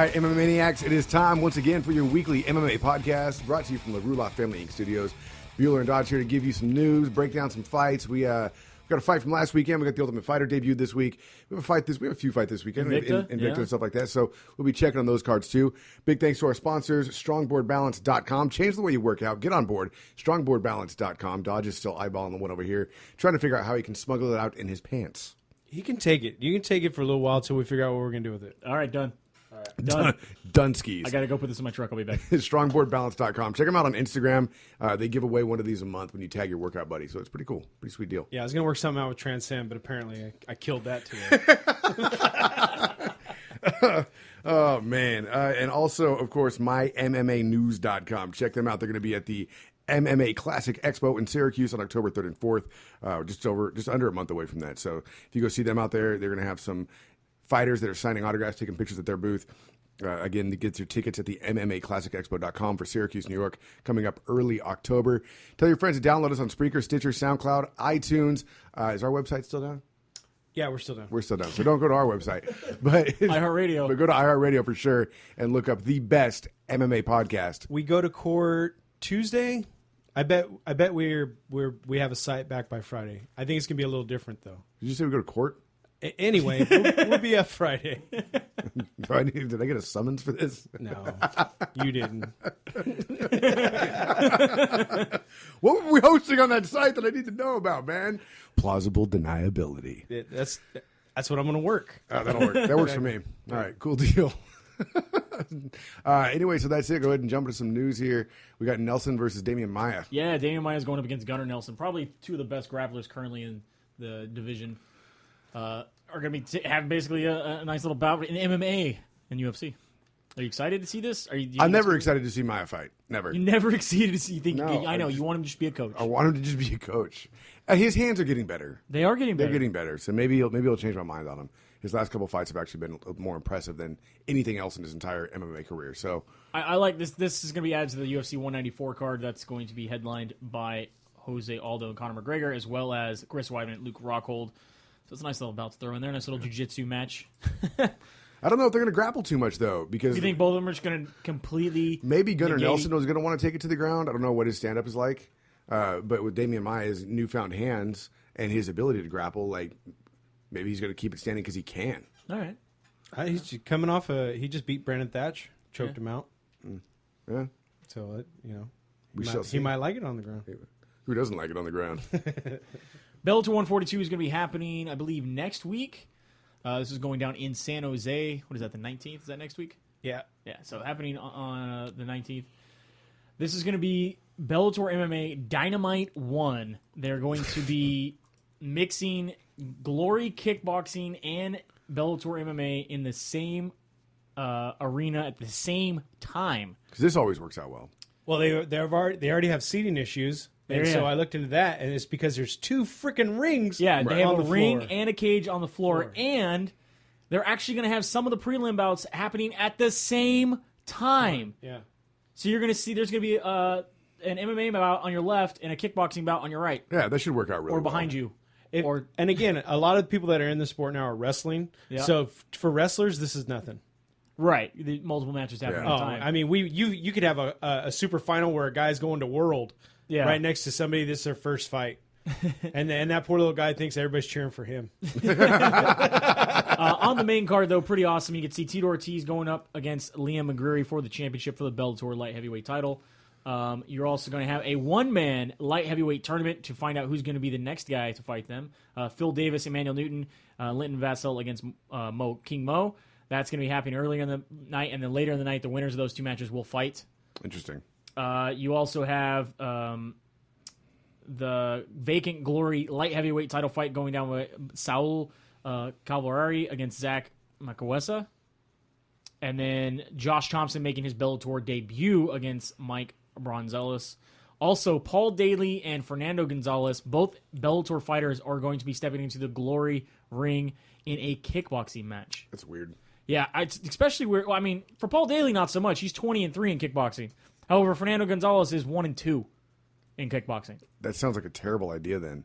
right, MMA Maniacs, it is time once again for your weekly MMA podcast, brought to you from the Ruloff Family Inc. Studios. Bueller and Dodge here to give you some news, break down some fights. We got a fight from last weekend. We got the Ultimate Fighter debuted this week. We have a few fights this weekend, Invicta and stuff like that. So we'll be checking on those cards too. Big thanks to our sponsors, StrongBoardBalance.com. Change the way you work out. Get on board. StrongBoardBalance.com. Dodge is still eyeballing the one over here, trying to figure out how he can smuggle it out in his pants. He can take it. You can take it for a little while until we figure out what we're going to do with it. All right, done. All right, done. Done skis. I got to go put this in my truck. I'll be back. StrongBoardBalance.com. Check them out on Instagram. They give away one of these a month when you tag your workout buddy. So it's pretty cool. Pretty sweet deal. Yeah, I was going to work something out with Transcend, but apparently I killed that today. Oh, man. And also, of course, MyMMAnews.com. Check them out. They're going to be at the MMA Classic Expo in Syracuse on October 3rd and 4th. Just under a month away from that. So if you go see them out there, they're going to have some fighters that are signing autographs, taking pictures at their booth. Again, get your tickets at the MMAClassicExpo.com for Syracuse, New York, coming up early October. Tell your friends to download us on Spreaker, Stitcher, SoundCloud, iTunes. Is our website still down? Yeah, we're still down. We're still down. So don't go to our website. But iHeartRadio. But go to iHeartRadio for sure and look up the best MMA podcast. We go to court Tuesday. I bet we have a site back by Friday. I think it's going to be a little different, though. Did you say we go to court? Anyway, we'll be up Friday. Did I get a summons for this? No, you didn't. What were we hosting on that site that I need to know about, man? Plausible deniability. That's what I'm going to work. That'll work. That works for me. All right, cool deal. Anyway, so that's it. Go ahead and jump into some news here. We got Nelson versus Damian Maia. Yeah, Damian Maia is going up against Gunnar Nelson. Probably two of the best grapplers currently in the division. Are going to be have basically a nice little bout in MMA and UFC. Are you excited to see this? I'm never excited to see Maia fight. Never. You're never excited to see. No, I know. You want him to just be a coach. I want him to just be a coach. His hands are getting better. They are getting better. They're getting better. So maybe he'll change my mind on him. His last couple fights have actually been more impressive than anything else in his entire MMA career. So I like this. This is going to be added to the UFC 194 card. That's going to be headlined by Jose Aldo and Conor McGregor, as well as Chris Weidman and Luke Rockhold. So it's a nice little bout to throw in there. Nice little jiu-jitsu match. I don't know if they're going to grapple too much, though. Because you think both of them are just going to completely maybe Gunnar Nelson was going to want to take it to the ground. I don't know what his stand-up is like. But with Damian Maia's newfound hands and his ability to grapple, like maybe he's going to keep it standing because he can. All right. He's coming off he just beat Brandon Thatch, choked him out. Yeah. So, he might like it on the ground. Who doesn't like it on the ground? Bellator 142 is going to be happening, I believe, next week. This is going down in San Jose. What is that, the 19th? Is that next week? Yeah. Yeah, so happening on the 19th. This is going to be Bellator MMA Dynamite 1. They're going to be mixing Glory Kickboxing and Bellator MMA in the same arena at the same time. Because this always works out well. Well, they already have seating issues. And so I looked into that, and it's because there's two freaking rings. Yeah, they have a ring floor. and a cage on the floor, and they're actually going to have some of the prelim bouts happening at the same time. Yeah. So you're going to see there's going to be an MMA bout on your left and a kickboxing bout on your right. Yeah, that should work out really well. Or behind you. And again, a lot of people that are in the sport now are wrestling. Yeah. So for wrestlers, this is nothing. Right. The multiple matches happening at the time. I mean, you could have a super final where a guy's going to World. Yeah. Right next to somebody, this is their first fight. and that poor little guy thinks everybody's cheering for him. On the main card, though, pretty awesome. You can see Tito Ortiz going up against Liam McGreary for the championship for the Bellator light heavyweight title. You're also going to have a one-man light heavyweight tournament to find out who's going to be the next guy to fight them. Phil Davis, Emmanuel Newton, Linton Vassell against King Mo. That's going to be happening earlier in the night, and then later in the night, the winners of those two matches will fight. Interesting. You also have the vacant Glory light heavyweight title fight going down with Saul Calvarari against Zach Makawesa. And then Josh Thompson making his Bellator debut against Mike Bronzelis. Also, Paul Daly and Fernando Gonzalez, both Bellator fighters, are going to be stepping into the Glory ring in a kickboxing match. That's weird. Yeah, especially weird. Well, I mean, for Paul Daly, not so much. He's 20-3 in kickboxing. However, Fernando Gonzalez is 1-2 in kickboxing. That sounds like a terrible idea then.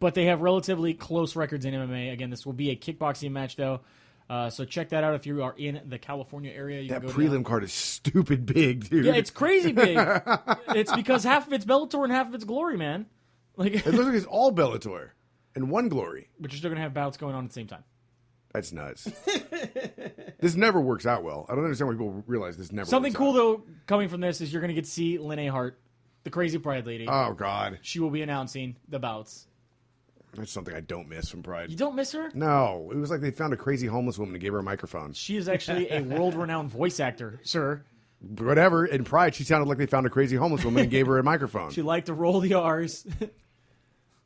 But they have relatively close records in MMA. Again, this will be a kickboxing match, though. So check that out if you are in the California area. That prelim card is stupid big, dude. Yeah, it's crazy big. It's because half of it's Bellator and half of it's Glory, man. Like it looks like it's all Bellator and one Glory. But you're still gonna have bouts going on at the same time. That's nuts. This never works out well. I don't understand why people realize this never. Something works cool out. though coming from this is you're gonna get to see Lene Hart, the crazy Pride lady. Oh God, She will be announcing the bouts. that's something I don't miss from Pride. You don't miss her? No, it was like they found a crazy homeless woman and gave her a microphone. She is actually a world-renowned voice actor, sir. Whatever. In Pride, she sounded like they found a crazy homeless woman and gave her a microphone. She liked to roll the R's.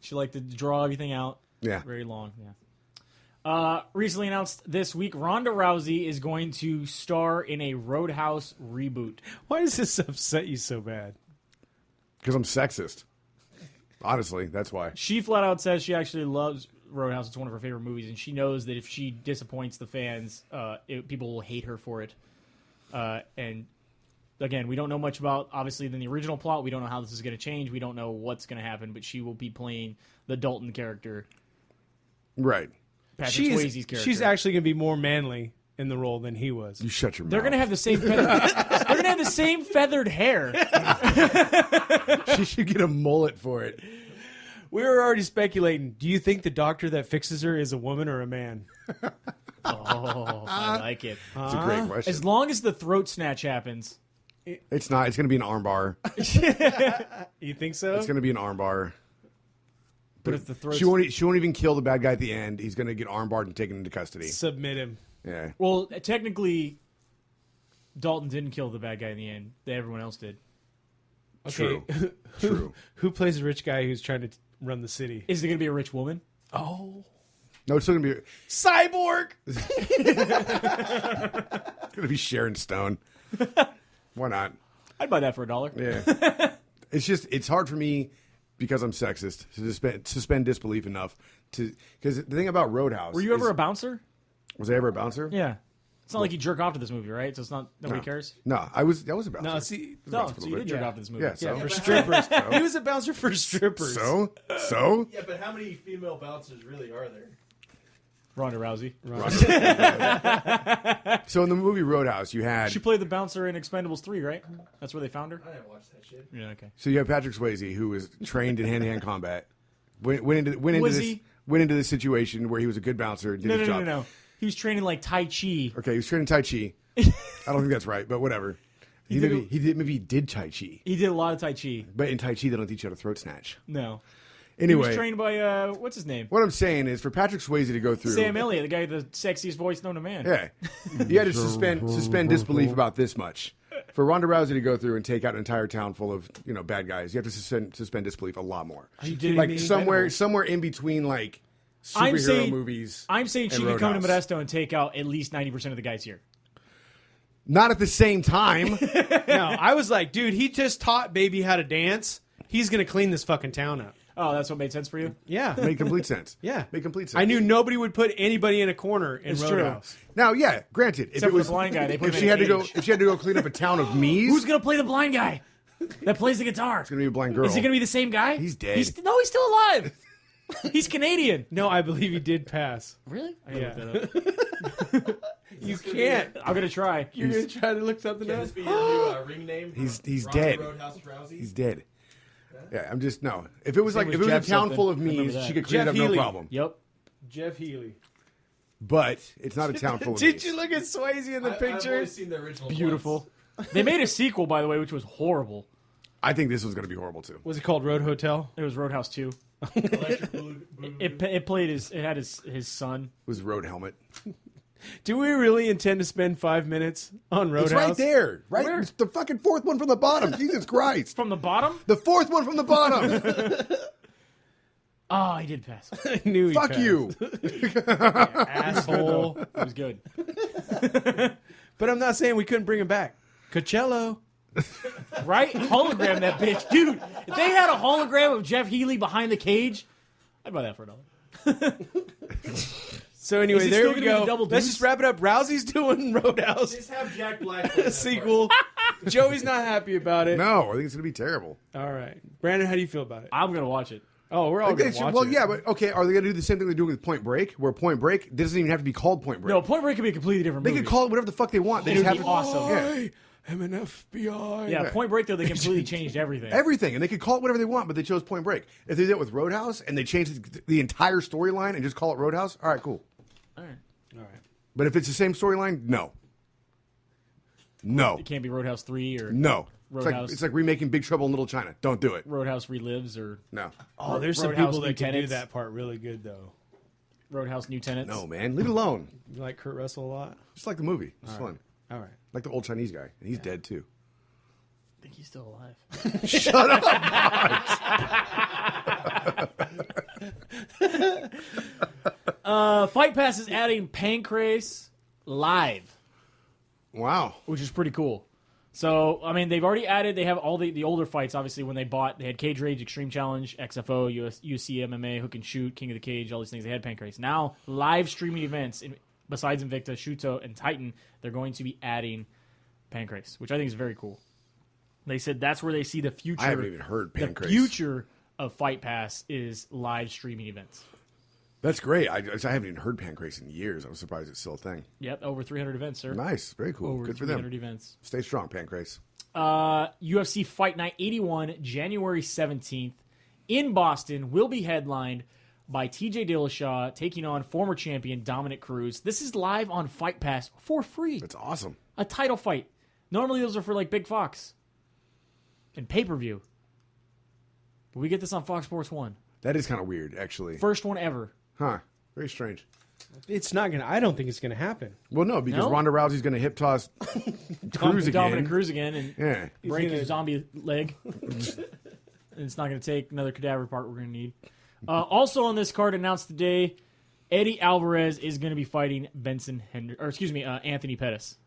She liked to draw everything out. Yeah. Very long, yeah. Recently announced this week, Ronda Rousey is going to star in a Roadhouse reboot. Why does this upset you so bad? Because I'm sexist. Honestly, that's why. She flat out says she actually loves Roadhouse. It's one of her favorite movies, and she knows that if she disappoints the fans, people will hate her for it. And again, we don't know much about, obviously, than the original plot. We don't know how this is going to change. We don't know what's going to happen, but she will be playing the Dalton character. Right. Patrick Swayze's character. She's actually going to be more manly in the role than he was. You shut your mouth. They're going to have the same they're going to have the same feathered hair. She should get a mullet for it. We were already speculating. Do you think the doctor that fixes her is a woman or a man? Oh, I like it. It's a great question. As long as the throat snatch happens. It's not. It's going to be an armbar. You think so? It's going to be an armbar. But if the throat... She won't even kill the bad guy at the end. He's going to get armbarred and taken into custody. Submit him. Yeah. Well, technically, Dalton didn't kill the bad guy in the end. Everyone else did. Okay. True. True. Who plays the rich guy who's trying to run the city? Is it going to be a rich woman? Oh. No, it's still going to be... Cyborg! It's going to be Sharon Stone. Why not? I'd buy that for $1. Yeah. It's hard for me because I'm sexist to suspend disbelief enough to... Because the thing about Roadhouse... Were you ever a bouncer? Was I ever a bouncer? Yeah. It's not like you jerk off to this movie, right? So it's not... Nobody cares? No, I was a bouncer. No, see... No, so you did jerk off to this movie. Yeah, so... for strippers. He was a bouncer for strippers. So? Yeah, but how many female bouncers really are there? Ronda Rousey. So in the movie Roadhouse, you had... She played the bouncer in Expendables 3, right? That's where they found her? I didn't watch that shit. Yeah, okay. So you have Patrick Swayze, who was trained in hand-to-hand combat. Went into this situation where he was a good bouncer. Did his job. No. He was training like Tai Chi. Okay, he was training Tai Chi. I don't think that's right, but whatever. Maybe he did Tai Chi. He did a lot of Tai Chi. But in Tai Chi, they don't teach you how to throat snatch. No. Anyway, He was trained by, what's his name? what I'm saying is for Patrick Swayze to go through... Sam Elliott, the guy with the sexiest voice known to man. Yeah. You had to suspend disbelief about this much. For Ronda Rousey to go through and take out an entire town full of bad guys, you have to suspend disbelief a lot more. Like somewhere in between like superhero movies. I'm saying she could come to Modesto and take out at least 90% of the guys here. Not at the same time. No, I was like, dude, he just taught baby how to dance. He's going to clean this fucking town up. Oh, that's what made sense for you? Yeah. Made complete sense. Yeah. Made complete sense. I knew nobody would put anybody in a corner in It's Roadhouse. Now, yeah, granted, Except for the blind guy. They put if him she in had a to go, cage. if she had to go clean up a town of Mies, Who's going to play the blind guy that plays the guitar? it's gonna be a blind girl. Is he going to be the same guy? He's dead. No, he's still alive. He's Canadian. No, I believe he did pass. Really? I gotta Yeah. look that up. You can't. I'm going to try. You're going to try to look something Can up? this be your new ring name? He's Ronda dead. Roadhouse Rousey? He's dead. Yeah, I'm just no. If it was Same like if with it was Jeff a town something. full of Remember Mies, that. she could clean Jeff it up no Healy. problem. Yep. Jeff Healy. But it's not a town full of Did Mies. you look at Swayze in the I've only pictures? seen the original. Beautiful. They made a sequel, by the way, which was horrible. I think this was going to be horrible too. Was it called Road Hotel? It was Roadhouse 2. Electric Boogaloo. It played it had his son. It was Road Helmet. Do we really intend to spend 5 minutes on Roadhouse? It's right there. Right? Where? It's the fucking fourth one from the bottom. Jesus Christ. From the bottom? The fourth one from the bottom. Oh, he did pass. I knew he Fuck passed. you. Asshole. It was good. But I'm not saying we couldn't bring him back. Coachella. Right? Hologram that bitch. Dude, if they had a hologram of Jeff Healy behind the cage, I'd buy that for $1. So anyway, Is it there still we gonna be the go. double Let's deuce? just wrap it up. Rousey's doing Roadhouse Just have Jack Black play that sequel. Joey's not happy about it. No, I think it's going to be terrible. All right. Brandon, how do you feel about it? I'm going to watch it. Oh, we're all Like, they going to should- watch well, it. yeah, but okay, are they going to do the same thing they're doing with Point Break, where Point Break doesn't even have to be called Point Break? No, Point Break could be a completely different They movie. can call it whatever the fuck they want. They It just would have be awesome. Yeah. I'm an FBI. Yeah, Point Break, though, they completely changed everything. Everything, and they could call it whatever they want, but they chose Point Break. If they did it with Roadhouse and they changed the entire storyline and just call it Roadhouse, all right, cool. All right. All right. But if it's the same storyline, no. It can't be Roadhouse 3 or No. Roadhouse. It's like remaking Big Trouble in Little China. Don't do it. Roadhouse Relives or No. Oh, there's some Roadhouse people that can do Lieutenants. that part really good, though. Roadhouse New Tenants. No, man. Leave it alone. You like Kurt Russell a lot? Just like the movie. It's fun. All right. Like the old Chinese guy. And he's dead, too. I think he's still alive. Shut up. Fight Pass is adding Pancrase live, Wow. which is pretty cool. So, I mean, they've already added, they have all the older fights, obviously, when they bought. They had Cage Rage, Extreme Challenge, XFO, UFC MMA, Hook and Shoot, King of the Cage, all these things. They had Pancrase. Now, live streaming events, besides Invicta, Shuto, and Titan, they're going to be adding Pancrase, which I think is very cool. They said that's where they see the future. I haven't even heard The Pancrase. future of Fight Pass is live streaming events. That's great. I haven't even heard Pancrase in years. I'm surprised it's still a thing. Yep, over 300 events, sir. Nice. Very cool. Over Good for 300 them. events. Stay strong, Pancrase. UFC Fight Night 81, January 17th in Boston, will be headlined by TJ Dillashaw taking on former champion Dominic Cruz. This is live on Fight Pass for free. That's awesome. A title fight. Normally those are for like Big Fox and pay-per-view. But we get this on Fox Sports 1. That is kind of weird, actually. First one ever. Huh. Very strange. It's not going to, I don't think it's going to happen. Well, no, because No? Ronda Rousey's going to hip toss Cruz again. Dominic Cruz again and Yeah. break gonna- his zombie leg. And it's not going to take another cadaver part we're going to need. Also on this card announced today, Eddie Alvarez is going to be fighting Anthony Pettis.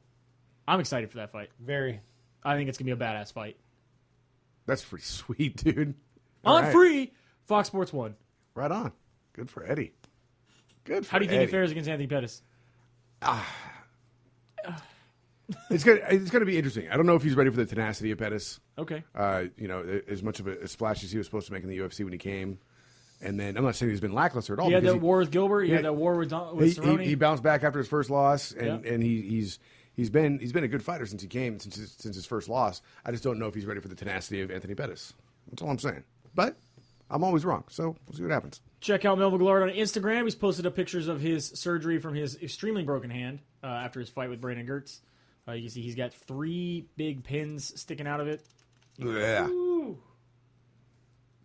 I'm excited for that fight. Very. I think it's going to be a badass fight. That's pretty sweet, dude. On right. free, Fox Sports 1. Right on. Good for Eddie. Good for How do you think Eddie. it fares against Anthony Pettis? It's gonna be interesting. I don't know if he's ready for the tenacity of Pettis. Okay. As much of a splash as he was supposed to make in the UFC when he came. And then I'm not saying he's been lackluster at all. He had because that war with Gilbert. He had that war with Cerrone. he bounced back after his first loss, and Yeah. and he's been a good fighter since he came since his first loss. I just don't know if he's ready for the tenacity of Anthony Pettis. That's all I'm saying. But I'm always wrong, so we'll see what happens. Check out Melvin Gillard on Instagram. He's posted up pictures of his surgery from his extremely broken hand after his fight with Brandon Gertz. You can see he's got 3 big pins sticking out of it. Yeah. Ooh.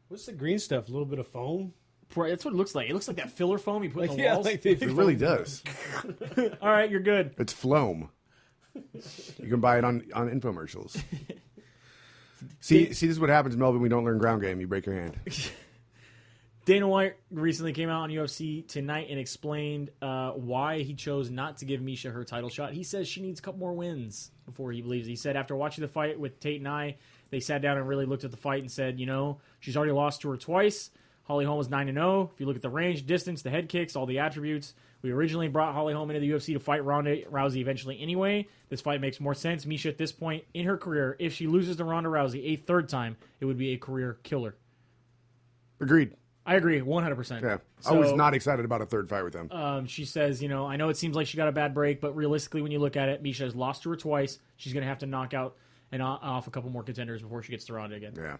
What's the green stuff? A little bit of foam? That's what it looks like. It looks like that filler foam you put in the yeah, walls. like they It really does. All right, you're good. It's Floam. You can buy it on infomercials. See, this is what happens, Melvin. We don't learn ground game. You break your hand. Dana White recently came out on UFC Tonight and explained why he chose not to give Misha her title shot. He says she needs a couple more wins before he believes. He said after watching the fight with Tate and I, they sat down and really looked at the fight and said, she's already lost to her twice. Holly Holm was 9-0. If you look at the range, distance, the head kicks, all the attributes, we originally brought Holly Holm into the UFC to fight Ronda Rousey eventually anyway. This fight makes more sense. Misha, at this point in her career, if she loses to Ronda Rousey a third time, it would be a career killer. Agreed. I agree, 100%. Yeah. I was not excited about a third fight with them. She says, I know it seems like she got a bad break, but realistically, when you look at it, Misha has lost to her twice. She's going to have to knock out and off a couple more contenders before she gets to Ronda again. Yeah.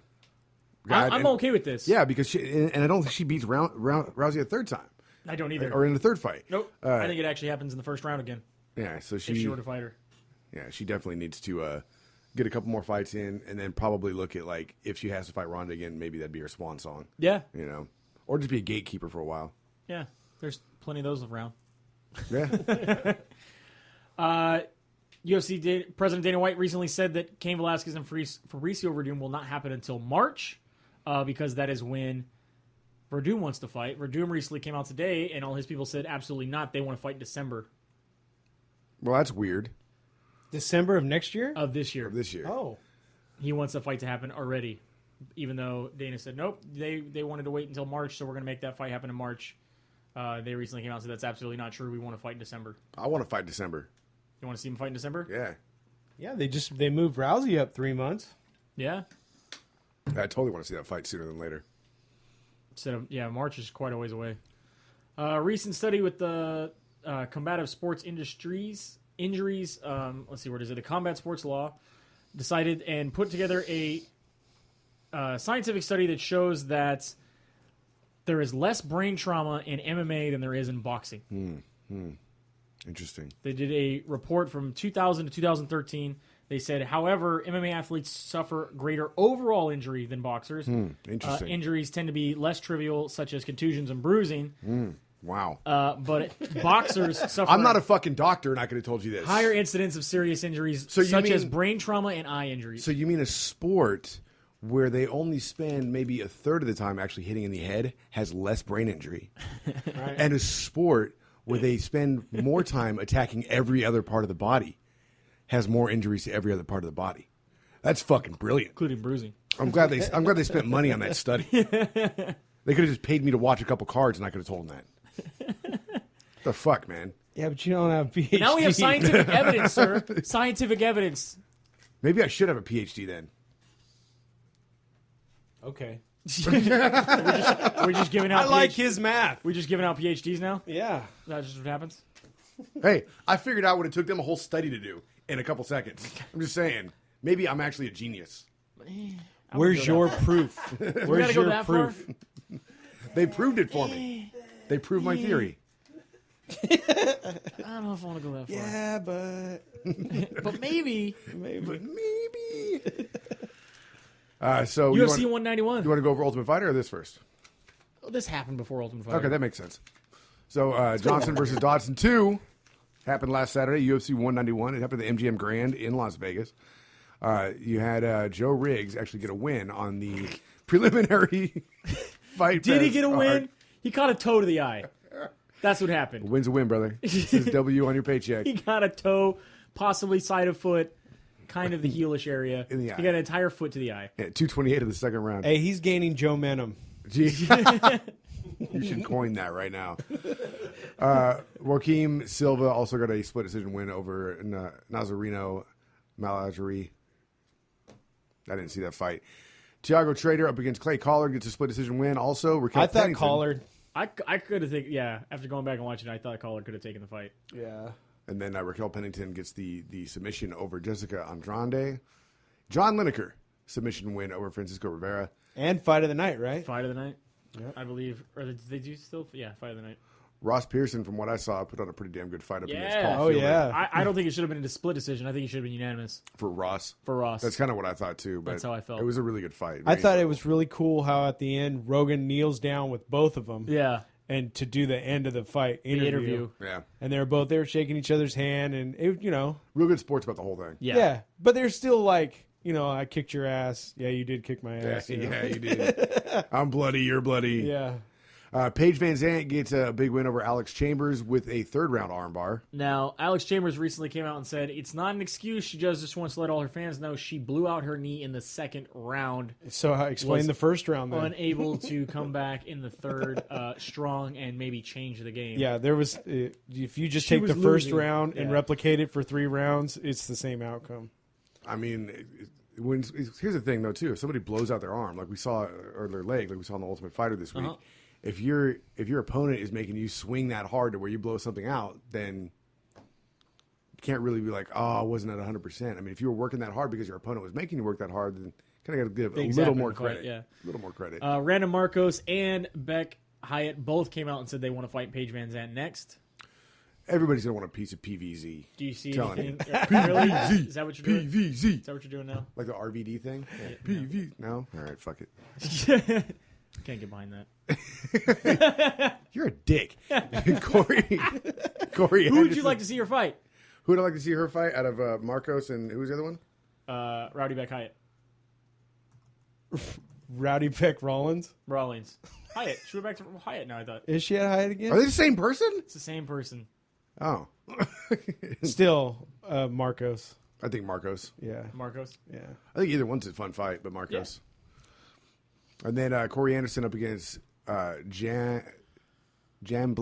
I'm okay with this. Yeah, because I don't think she beats Rousey a third time. I don't either. Or in the third fight. Nope. I think it actually happens in the first round again. Yeah, so If she were to fight her. Yeah, she definitely needs to get a couple more fights in, and then probably look at if she has to fight Ronda again, maybe that'd be her swan song. Yeah. Or just be a gatekeeper for a while. Yeah. There's plenty of those around. Yeah. UFC President Dana White recently said that Cain Velasquez and Fabricio Verdum will not happen until March because that is when Verdum wants to fight. Verdum recently came out today, and all his people said absolutely not. They want to fight in December Well, that's weird. December of next year? of this year. This year. Oh. He wants the fight to happen already, even though Dana said, nope, they wanted to wait until March, so we're going to make that fight happen in March. They recently came out and said that's absolutely not true. We want to fight in December. I want to fight December. You want to see him fight in December? Yeah. Yeah, they moved Rousey up 3 months. Yeah. I totally want to see that fight sooner than later. March is quite a ways away. Recent study with the combative sports injuries. Let's see, where is it? The combat sports law decided and put together a scientific study that shows that there is less brain trauma in MMA than there is in boxing. Interesting. They did a report from 2000 to 2013. They said, however, MMA athletes suffer greater overall injury than boxers. Interesting. Injuries tend to be less trivial, such as contusions and bruising. Wow. But boxers suffer I'm not a fucking doctor, and I could have told you this. higher incidence of serious injuries, such as brain trauma and eye injuries. So you mean a sport where they only spend maybe a third of the time actually hitting in the head has less brain injury, Right. and a sport where they spend more time attacking every other part of the body has more injuries to every other part of the body. That's fucking brilliant. including bruising. I'm glad they spent money on that study. They could have just paid me to watch a couple cards, and I could have told them that. The fuck, man. Yeah, but you don't have a PhD. Now we have scientific evidence, sir. Scientific evidence. Maybe I should have a PhD then. Okay. We're just giving out. I like his math. We're just giving out PhDs now. Yeah. That's just what happens. Hey, I figured out what it took them a whole study to do in a couple seconds. I'm just saying, maybe I'm actually a genius. Where's your proof? Where's go your that proof? They proved it for me. They proved my theory. I don't know if I want to go that far. Yeah, but But maybe. But maybe. So UFC you 191. want to go over Ultimate Fighter or this first? Oh, this happened before Ultimate Fighter. Okay, that makes sense. So Johnson versus Dodson 2 happened last Saturday, UFC 191. It happened at the MGM Grand in Las Vegas. You had Joe Riggs actually get a win on the preliminary fight. Did he pass get a card. win? He caught a toe to the eye. That's what happened. Win's a win, brother. It says W on your paycheck. He got a toe, possibly side of foot, kind of the heelish area. In the eye. He got an entire foot to the eye. Yeah, 228 of the second round. hey, he's gaining Joe Menum. Gee. You should coin that right now. Joaquim Silva also got a split decision win over Nazareno Malajari. I didn't see that fight. Thiago Trader up against Clay Collard gets a split decision win. Also, Raquel I thought Pennington. Collard. I could have taken, after going back and watching it, I thought Collard could have taken the fight. Yeah. And then Raquel Pennington gets the submission over Jessica Andrade. John Lineker, submission win over Francisco Rivera. And fight of the night, right? Fight of the night, Yep. I believe. Or did they do still? Yeah, fight of the night. Ross Pearson, from what I saw, put on a pretty damn good fight up against Yeah. Paul Oh, Fielder. yeah. I don't think it should have been a split decision. I think it should have been unanimous For Ross. for Ross. That's kind of what I thought, too. But That's how I felt. It was a really good fight. I Very thought it enjoyable. was really cool how at the end Rogan kneels down with both of them. yeah. And to do the end of the fight The interview. interview. Yeah. And they were shaking each other's hand, and it, Real good sports about the whole thing. Yeah. But they're still like, I kicked your ass. Yeah, you did kick my ass. Yeah, you did. I'm bloody, you're bloody. Yeah. Paige Van Zandt gets a big win over Alex Chambers with a third-round armbar. Now, Alex Chambers recently came out and said it's not an excuse. She just wants to let all her fans know she blew out her knee in the second round. So explain Was the first round then. Unable to come back in the third strong and maybe change the game. Yeah, there was. If you just She take the was first losing. round and Yeah. replicate it for 3 rounds, it's the same outcome. I mean, here's the thing, though, too. If somebody blows out their arm, like we saw, or their leg, like we saw in the Ultimate Fighter this week, if your opponent is making you swing that hard to where you blow something out, then you can't really be like, oh, I wasn't at 100%. I mean, if you were working that hard because your opponent was making you work that hard, then kind of got to give a Things little happen more in the fight, credit. yeah. A little more credit. Random Marcos and Beck Hyatt both came out and said they want to fight Paige Van Zandt next. Everybody's going to want a piece of PVZ. Do you see Telling anything? you. Really? PVZ. Is that what you're doing? PVZ. Is that what you're doing now? Like the RVD thing? PV. No? All right, fuck it. Can't get behind that. You're a dick. Corey. Who would you like to see her fight? Who would I like to see her fight out of Marcos and who's the other one? Rowdy Beck Hyatt. Rowdy Beck Rollins. Rawlings. Hyatt. She went back to Hyatt now, I thought. Is she at Hyatt again? Are they the same person? It's the same person. Oh. Still Marcos. I think Marcos. Yeah. Marcos. Yeah. I think either one's a fun fight, but Marcos. And then Corey Anderson up against Jan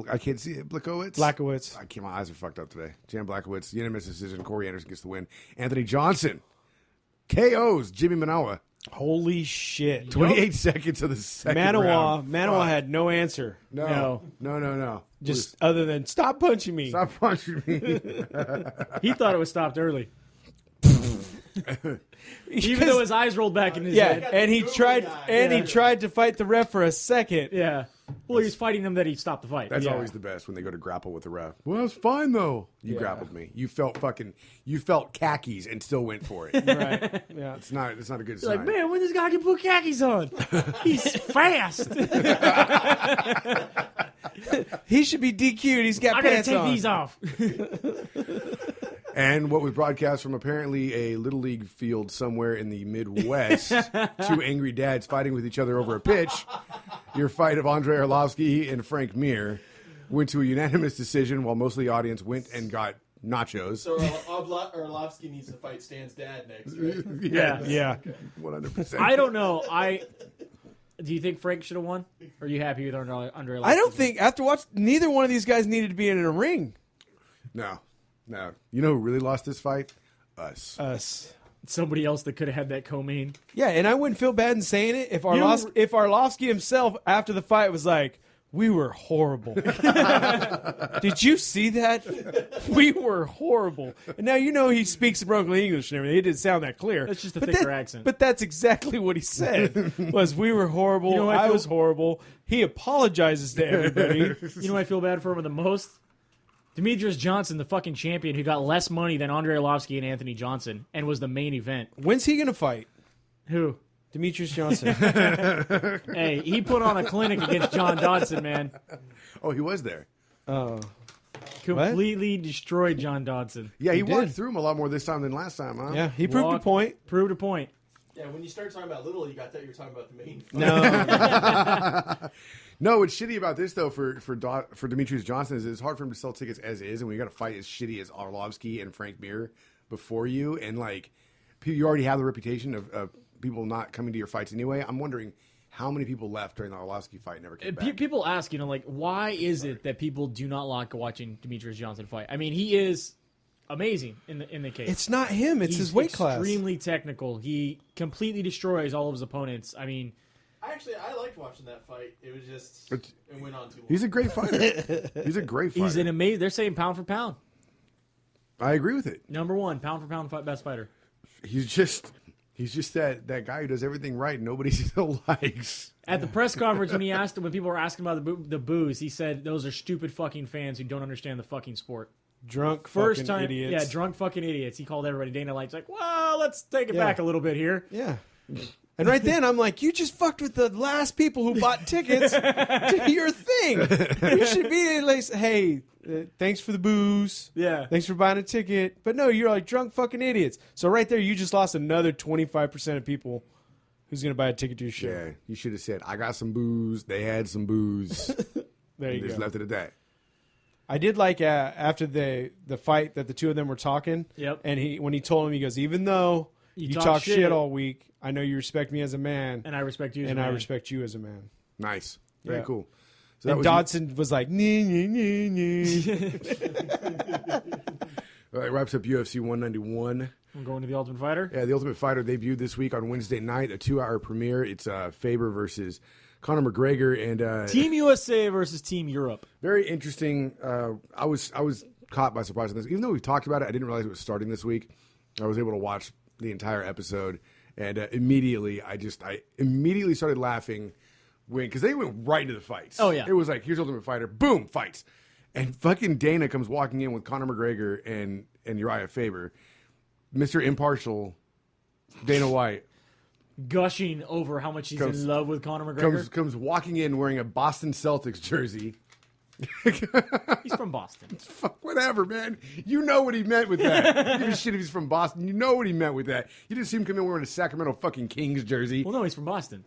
I can't see it. Blachowicz? Blackowitz. My eyes are fucked up today. Jan Blachowicz, unanimous decision. Corey Anderson gets the win. Anthony Johnson KOs Jimmy Manawa. Holy shit. 28 seconds of the second round. Manawa had no answer. No. Just other than, stop punching me. Stop punching me. He thought it was stopped early. Even though his eyes rolled back in his head. And he tried to fight the ref for a second. Yeah. Well, he was fighting them that he stopped the fight. That's always the best when they go to grapple with the ref. Well, it's fine though. You grappled me. You felt khakis and still went for it. Right. Yeah. It's not a good sign. Like, man, when this guy can put khakis on? He's fast. He should be DQ'd. He's got I gotta pants take on. these off. And what was broadcast from apparently a Little League field somewhere in the Midwest, two angry dads fighting with each other over a pitch. Your fight of Andrei Arlovsky and Frank Mir went to a unanimous decision while most of the audience went and got nachos. So Arlovsky needs to fight Stan's dad next, right? Yeah. 100%. I don't know. Do you think Frank should have won? Or are you happy with Andrei Arlovsky? I don't think, after watching, neither one of these guys needed to be in a ring. No. You know who really lost this fight? Us. Somebody else that could have had that co-main. Yeah, and I wouldn't feel bad in saying it if Arlovsky himself after the fight was like, we were horrible. Did you see that? We were horrible. And now you know he speaks broken English and everything. It didn't sound that clear. That's just a thicker accent. But that's exactly what he said. Was we were horrible. You know, I was horrible. He apologizes to everybody. You know who I feel bad for him the most? Demetrius Johnson, the fucking champion, who got less money than Andrei Arlovsky and Anthony Johnson and was the main event. When's he going to fight? Who? Demetrius Johnson. Hey, he put on a clinic against John Dodson, man. Oh, he was there. Completely destroyed John Dodson. Yeah, he walked did. through him a lot more this time than last time, huh? Yeah, he proved a point. Proved a point. Yeah, when you start talking about Little League, I thought you were talking about the main fight. No. No, what's shitty about this though for Demetrius Johnson is it's hard for him to sell tickets as is, and when you got to fight as shitty as Arlovsky and Frank Mir before you, and like you already have the reputation of people not coming to your fights anyway. I'm wondering how many people left during the Arlovsky fight and never came back. People ask, like, why is it that people do not like watching Demetrius Johnson fight? I mean, he is amazing in the case. It's not him. It's He's his weight class. Extremely technical. He completely destroys all of his opponents. I mean, I liked watching that fight. It was just it went on too long. He's a great fighter. He's a great fighter. he's an amazing. They're saying pound for pound, I agree with it. number one, pound for pound best fighter. He's just that guy who does everything right and nobody still likes. At the press conference, when people were asking about the boos, he said those are stupid fucking fans who don't understand the fucking sport. Drunk First fucking time, idiots. yeah, drunk fucking idiots. He called everybody. Dana White's like, well, let's take it back a little bit here. Yeah. And right then, I'm like, you just fucked with the last people who bought tickets to your thing. You should be like, hey, thanks for the booze. Yeah. Thanks for buying a ticket. But no, you're like drunk fucking idiots. So right there, you just lost another 25% of people who's going to buy a ticket to your show. Yeah, you should have said, I got some booze. They had some booze. There you Just go. left it at that. I did like after the fight that the two of them were talking. Yep. And when he told him, he goes, even though you talk shit all week, I know you respect me as a man. And I respect you as a and man. I respect you as a man. Nice. Very Yeah. cool. So And was Dodson was like, nee, nee, nee, nee. All right, wraps up UFC 191. I'm going to the Ultimate Fighter. Yeah, the Ultimate Fighter debuted this week on Wednesday night, a 2-hour premiere. It's Faber versus Conor McGregor and Team USA versus Team Europe. very interesting. I was caught by surprise on this. Even though we talked about it, I didn't realize it was starting this week. I was able to watch the entire episode, and immediately I immediately started laughing because they went right into the fights. Oh yeah, it was like, here's Ultimate Fighter, boom, fights, and fucking Dana comes walking in with Conor McGregor and Uriah Faber, Mr. Impartial, Dana White. Gushing over how much he's in love with Conor McGregor. Comes walking in wearing a Boston Celtics jersey. He's from Boston. Fuck, whatever, man. You know what he meant with that. Give a shit if he's from Boston. You know what he meant with that. You didn't see him come in wearing a Sacramento fucking Kings jersey. Well, no, he's from Boston.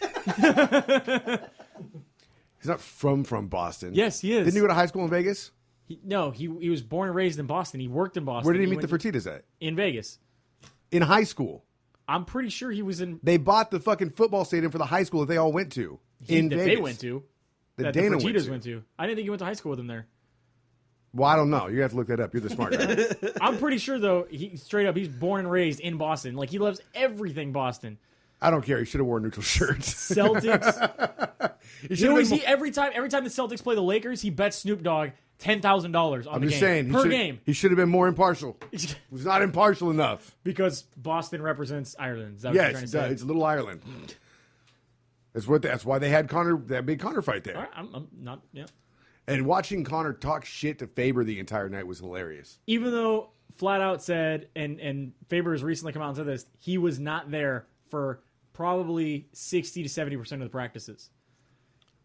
He's not from Boston. Yes, he is. Didn't he go to high school in Vegas? He was born and raised in Boston. He worked in Boston. Where did he meet went the Fertittas at? In Vegas. In high school. I'm pretty sure he was in. They bought the fucking football stadium for the high school that they all went to in that Vegas. they went to. That the Dana Fertittas went to. I didn't think he went to high school with him there. Well, I don't know. You have to look that up. You're the smart guy. I'm pretty sure though. He's born and raised in Boston. Like he loves everything Boston. I don't care. He should have worn neutral shirts. Celtics. Every time the Celtics play the Lakers, he bets Snoop Dogg $10,000 on the game. I'm just saying. Per game. He should have been more impartial. He was not impartial enough. Because Boston represents Ireland. Is that what you're trying to say? It's Little Ireland. That's why they had that big Connor fight there. All right, I'm not, yeah. And watching Connor talk shit to Faber the entire night was hilarious. Even though flat out said, and Faber has recently come out and said this, he was not there for probably 60 to 70% of the practices.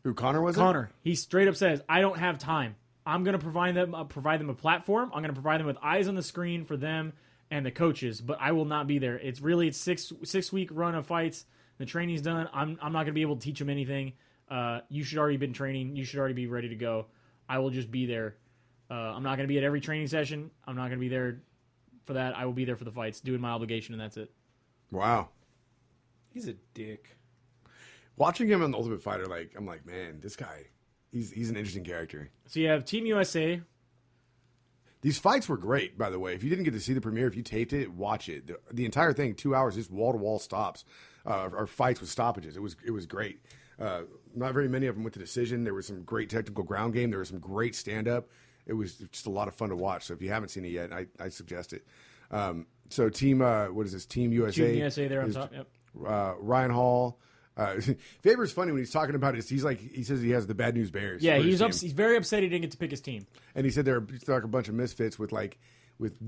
Who, Connor was Connor. He straight up says, I don't have time. I'm going to provide them a platform. I'm going to provide them with eyes on the screen for them and the coaches, but I will not be there. It's 6-week run of fights. The training's done. I'm not going to be able to teach them anything. You should already been training. You should already be ready to go. I will just be there. I'm not going to be at every training session. I'm not going to be there for that. I will be there for the fights, doing my obligation, and that's it. Wow. He's a dick. Watching him on The Ultimate Fighter, I'm like, man, this guy, he's an interesting character. So you have Team USA. These fights were great, by the way. If you didn't get to see the premiere, if you taped it, watch it. The entire thing, 2 hours, just wall-to-wall stops, or fights with stoppages. It was great. Not very many of them went to decision. There was some great technical ground game. There was some great stand-up. It was just a lot of fun to watch. So if you haven't seen it yet, I suggest it. So Team, what is this? Team USA. Team USA there on top, yep. Ryan Hall. Faber's funny when he's talking about it. He says he has the Bad News Bears. Yeah, he's very upset he didn't get to pick his team. And he said they're like a bunch of misfits with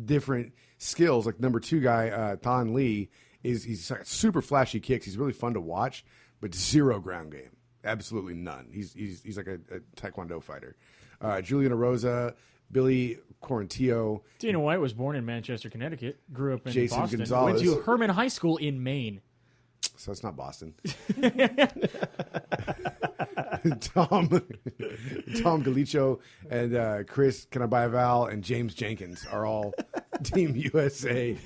different skills. Like number 2 guy, Thon Lee, he's like super flashy kicks. He's really fun to watch, but zero ground game. Absolutely none. He's like a Taekwondo fighter. Julian Rosa, Billy Quarantillo. Dana White was born in Manchester, Connecticut. Grew up in Jason Boston. Gonzalez. Went to Herman High School in Maine. So it's not Boston. Tom Galicio and Chris Can I Buy a Vowel and James Jenkins are all Team USA.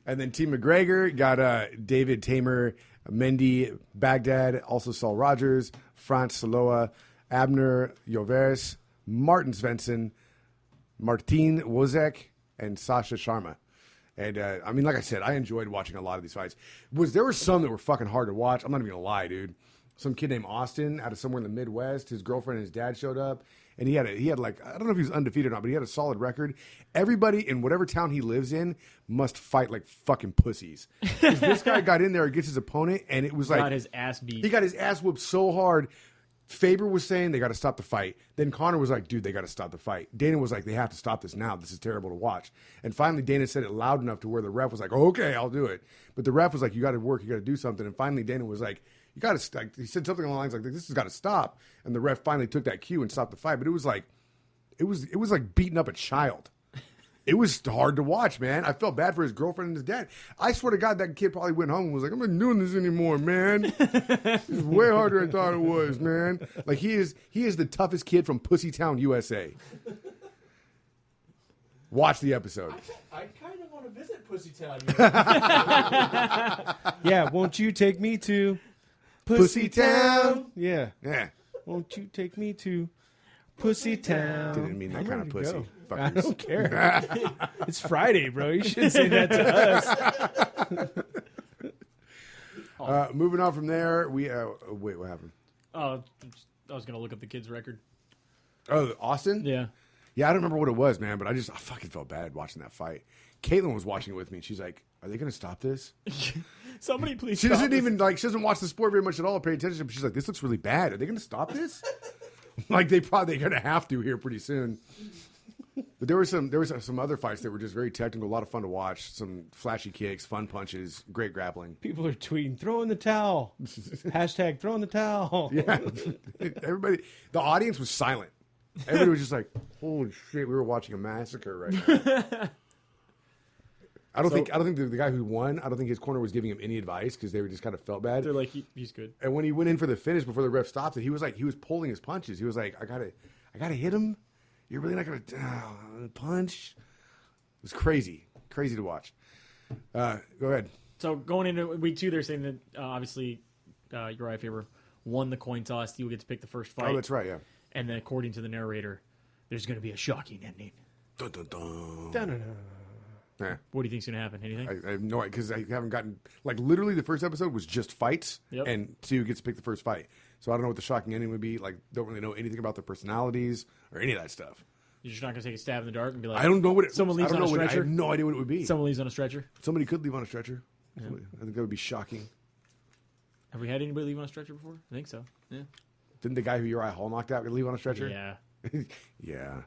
And then Team McGregor got David Tamer, Mendy Baghdad, also Saul Rogers, Franz Saloa, Abner Yoveris, Martin Svensson, Martin Wozek, and Sasha Sharma. And, like I said, I enjoyed watching a lot of these fights. There were some that were fucking hard to watch. I'm not even going to lie, dude. Some kid named Austin out of somewhere in the Midwest, his girlfriend and his dad showed up. And he had I don't know if he was undefeated or not, but he had a solid record. Everybody in whatever town he lives in must fight like fucking pussies. This guy got in there against his opponent, and it was like... Got his ass beat. He got his ass whooped so hard... Faber was saying they got to stop the fight. Then Connor was like, dude, they got to stop the fight. Dana was like, they have to stop this now. This is terrible to watch. And finally, Dana said it loud enough to where the ref was like, okay, I'll do it. But the ref was like, you got to work. You got to do something. And finally, Dana was like, you got to, he said something along the lines like, this has got to stop. And the ref finally took that cue and stopped the fight. But it was like beating up a child. It was hard to watch, man. I felt bad for his girlfriend and his dad. I swear to God, that kid probably went home and was like, I'm not doing this anymore, man. It's way harder than I thought it was, man. Like, he is the toughest kid from Pussytown, USA. Watch the episode. I kind of want to visit Pussytown. Yeah, won't you take me to Pussytown? Yeah. Yeah. Won't you take me to Pussytown? Didn't mean that kind of pussy. I Fuckers. don't care. It's Friday, bro. You shouldn't say that to us. Moving on from there, wait, what happened? I was going to look up the kid's record. Oh, Austin? Yeah. Yeah, I don't remember what it was, man, but I fucking felt bad watching that fight. Caitlin was watching it with me, and she's like, are they going to stop this? Somebody please She stop doesn't this. even, she doesn't watch the sport very much at all or pay attention, but she's like, this looks really bad. Are they going to stop this? They're going to have to here pretty soon. But there were some other fights that were just very technical, a lot of fun to watch. Some flashy kicks, fun punches, great grappling. People are tweeting, throw in the towel. Hashtag throw in the towel. Yeah, everybody. The audience was silent. Everybody was just like, "Holy shit, we were watching a massacre right now." I don't think the guy who won. I don't think his corner was giving him any advice because they were just kind of felt bad. They're like, he's good. And when he went in for the finish before the ref stopped it, he was pulling his punches. He was like, I gotta hit him. You're really not going to punch? It was crazy. Crazy to watch. Go ahead. So going into week 2, they're saying that obviously Uriah Faber won the coin toss. He will get to pick the first fight. Oh, that's right, yeah. And then according to the narrator, there's going to be a shocking ending. Dun, dun, dun. Dun-dun-dun. Yeah. What do you think's going to happen? Anything? I have no idea because I haven't gotten literally the first episode was just fights, Yep. and Sue gets to pick the first fight. So I don't know what the shocking ending would be. Don't really know anything about their personalities or any of that stuff. You're just not going to take a stab in the dark and be like, I don't know what it. Someone leaves I don't on a know what it- I stretcher? have no idea what it would be. someone leaves on a stretcher. Somebody could leave on a stretcher. I think that would be shocking. Have we had anybody leave on a stretcher before? I think so. Yeah. Didn't the guy who Uriah Hall knocked out leave on a stretcher? Yeah. Yeah.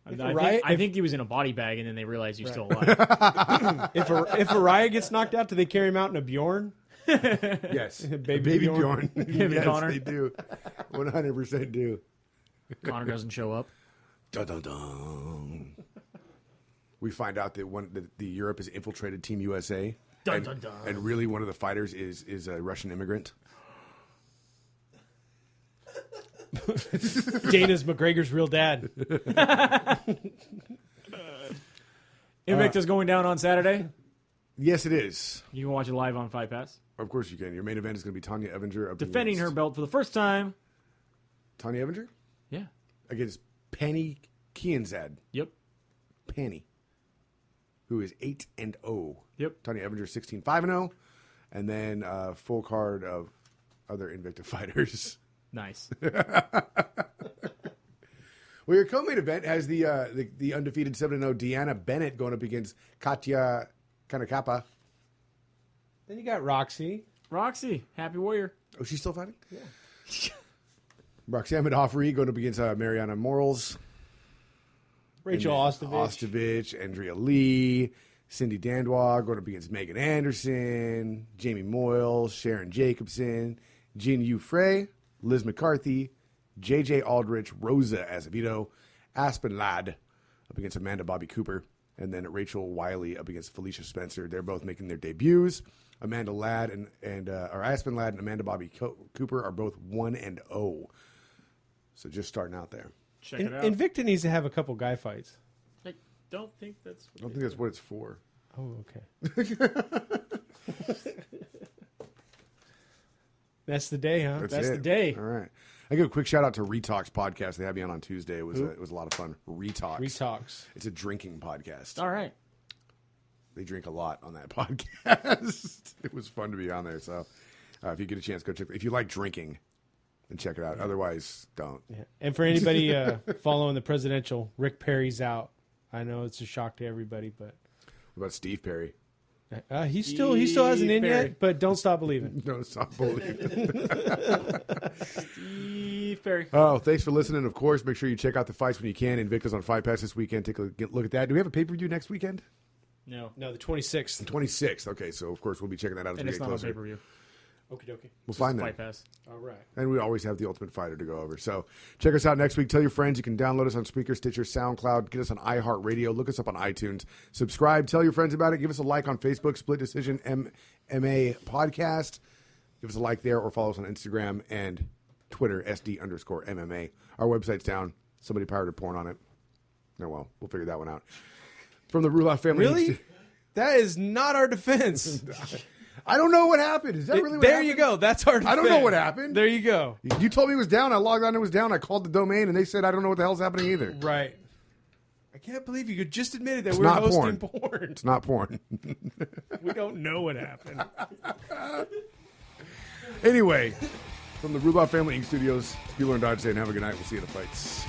I think he was in a body bag, and then they realized he was still alive. If Araya gets knocked out, do they carry him out in a Bjorn? Yes. Baby Bjorn. Him and Yes, Connor. they do. 100% do. Connor doesn't show up. Dun, dun, dun. We find out that the Europe has infiltrated Team USA. Dun, and, dun, dun. and really one of the fighters is a Russian immigrant. Dana's McGregor's real dad. Invicta's going down on Saturday. Yes, it is. You can watch it live on Fight Pass. Of course you can. Your main event is going to be Tanya Evinger up Defending her against belt for the first time. Tanya Evinger Yeah. against Penny Kianzad. Yep. Penny, who is 8-0. Yep. Tanya Evinger 16-5-0, and then full card of other Invicta fighters. Nice. Well, your co-main event has the undefeated 7-0 Deanna Bennett going up against Katya Kanakapa. Then you got Roxy. Roxy, Happy Warrior. Oh, she's still fighting? Yeah. Roxanne Modafferi going up against Mariana Morals. Rachel Ostovich, Andrea Lee, Cindy Dandois going up against Megan Anderson, Jamie Moyle, Sharon Jacobson, Jean Yu Frey, Liz McCarthy, JJ Aldrich, Rosa Azevedo, Aspen Ladd up against Amanda Bobby Cooper, and then Rachel Wiley up against Felicia Spencer. They're both making their debuts. Amanda Ladd or Aspen Ladd and Amanda Bobby Cooper are both 1-0. So just starting out there. Check it out. Invicta needs to have a couple guy fights. I don't think that's. I don't think that's what it's for. Oh, okay. That's the day, huh? That's it. the day. All right. I give a quick shout out to Retalks podcast. They had me on Tuesday. It was a lot of fun. Retalks. Retalks. It's a drinking podcast. All right. They drink a lot on that podcast. It was fun to be on there. So if you get a chance, go check. If you like drinking, then check it out. Otherwise, don't. Yeah. And for anybody following the presidential, Rick Perry's out. I know it's a shock to everybody, but What about Steve Perry? he still hasn't in Perry. yet. But don't stop believing. No, stop believing. Steve Perry. Oh, thanks for listening. Of course, make sure you check out the fights when you can. Invicta's on Fight Pass this weekend. Take a look at that. Do we have a pay-per-view next weekend? No. No, the 26th. 26th. Okay, so of course we'll be checking that out as And we it's get not on closer. pay-per-view. Okie dokie. We'll find Fight them. Pass. All right. And we always have the Ultimate Fighter to go over. So check us out next week. Tell your friends. You can download us on Spreaker, Stitcher, SoundCloud. Get us on iHeartRadio. Look us up on iTunes. Subscribe. Tell your friends about it. Give us a like on Facebook, Split Decision MMA Podcast. Give us a like there or follow us on Instagram and Twitter, SD_MMA. Our website's down. Somebody pirated porn on it. Oh, well, we'll figure that one out. From the Ruloff family. Really? That is not our defense. I don't know what happened. Is that really what there happened? you go. That's our defense. I don't know what happened. There you go. You told me it was down. I logged on. It was down. I called the domain, and they said, I don't know what the hell's happening either. Right. I can't believe you just admitted that It's we were not hosting porn. porn. It's not porn. We don't know what happened. Anyway, from the Ruloff Family Inc. Studios, Bueller and Dodge saying have a good night. We'll see you at the fights.